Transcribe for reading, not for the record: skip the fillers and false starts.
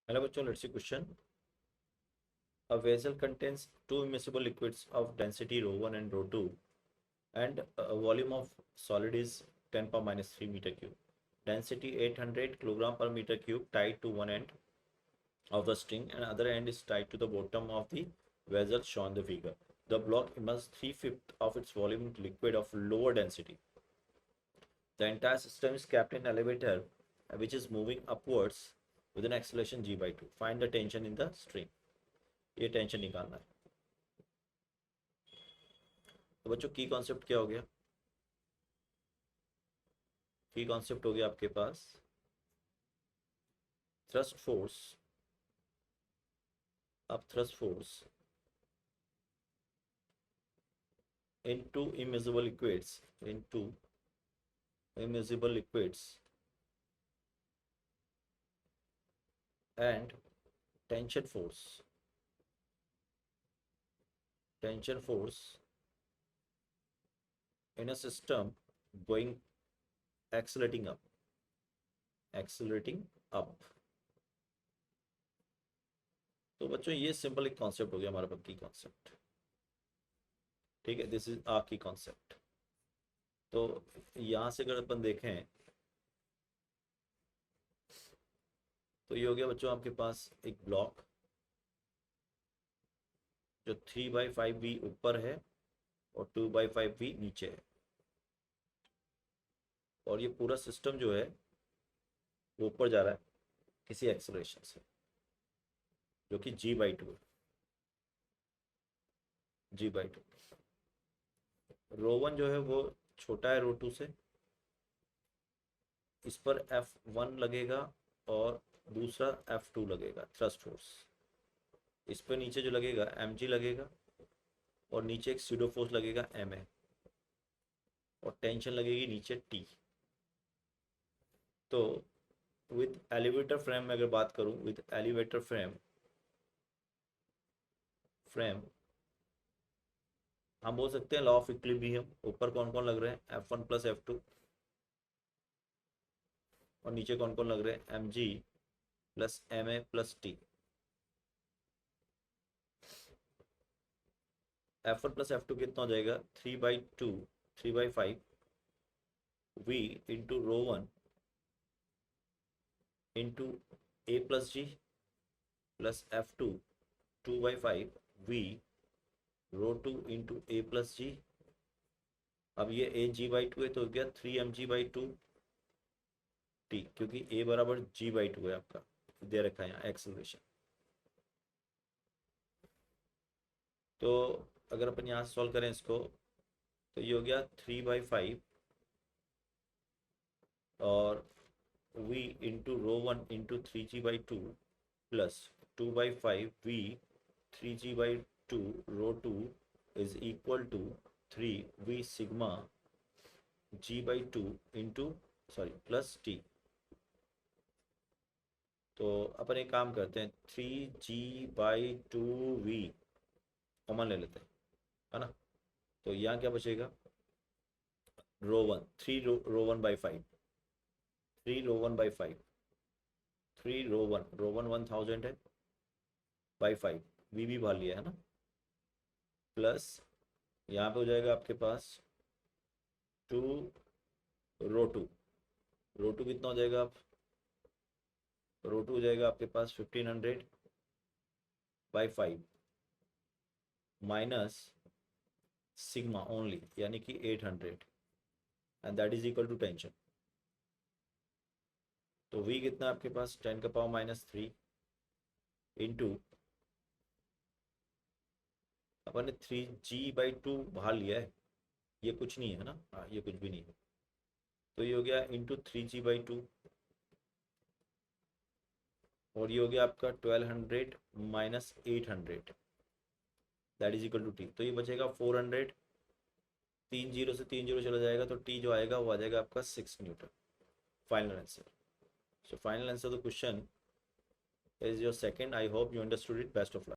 Hello बच्चों, let's see question. A vessel contains two immiscible liquids of density rho 1 and rho 2 and a volume of solid is 10 power minus 3 meter cube. Density 800 kilogram per meter cube tied to one end of the string and other end is tied to the bottom of the vessel shown in the figure. The block immerses 3/5 of its volume in liquid of lower density. The entire system is kept in elevator which is moving upwards with an acceleration g by 2. Find the tension in the string. ये tension निकालना है. तो बच्चों की concept क्या हो गया? की कॉन्सेप्ट हो गया आपके पास थ्रस्ट फोर्स. अब thrust force into immiscible liquids and tension force in a system going accelerating up. तो बच्चों ये सिंपल एक कॉन्सेप्ट हो गया हमारा की कॉन्सेप्ट. ठीक है, दिस इज आ की कॉन्सेप्ट. तो यहां से अगर अपन देखें तो ये हो गया बच्चों आपके पास एक ब्लॉक जो 3/5V ऊपर है और 2/5V नीचे है. और ये पूरा सिस्टम जो है वो ऊपर जा रहा है किसी एक्सेलरेशन से जो कि g/2 है. g/2 ρ1 जो है वो छोटा है ρ2 से. इस पर F1 लगेगा और दूसरा F2 लगेगा थ्रस्ट फोर्स. इस पर नीचे जो लगेगा mg लगेगा और नीचे एक स्यूडो फोर्स लगेगा ma और टेंशन लगेगी नीचे T. तो विद एलिवेटर फ्रेम में अगर बात करूं, विद एलिवेटर फ्रेम हम बोल सकते हैं लॉ ऑफ इक्विलिब्रियम. ऊपर कौन कौन लग रहे हैं? F1 प्लस F2 और नीचे कौन कौन लग रहे हैं? mg plus ma plus T. F1 plus F2 कितना हो जाएगा? 3/5 V into ρ1 into a plus g plus F2 2/5 V ρ2 into a plus g. अब ये a g/2 है तो हो गया 3mg/2 t, क्योंकि a बराबर g/2 है आपका दे रखा है यहाँ एक्सेलरेशन. तो अगर अपन यहाँ सॉल्व करें इसको तो ये हो गया 3/5 और v into ρ1 into 3g/2 plus 2/5 v 3g/2 ρ2 is equal to 3v sigma g/2 into plus t. तो अपन एक काम करते हैं 3g/2v कॉमन ले लेते हैं, है ना. तो यहाँ क्या बचेगा? ρ1 3 ρ1/5 ρ1 1000 है बाई 5 वी भी भाग लिया है ना. प्लस यहाँ पे हो जाएगा आपके पास 2 ρ2 कितना हो जाएगा? आप ρ2 हो जाएगा आपके पास 1500/5 माइनस सिग्मा ओनली यानी कि 800 and that is equal to tension. तो v कितना आपके पास? 10⁻³ इंटू अपन ने 3g/2 बाहर लिया है, ये कुछ नहीं है ना. हाँ, ये कुछ भी नहीं है. तो ये हो गया इंटू 3g/2 और ये हो गया आपका 1200 minus 800 that is equal to T. तो ये बचेगा 400. 3 0 से 3 0 चला जाएगा तो टी जो आएगा वो आ जाएगा आपका 6 Newton. Final answer. So final answer of the question is your second. I hope you understood it. Best of luck.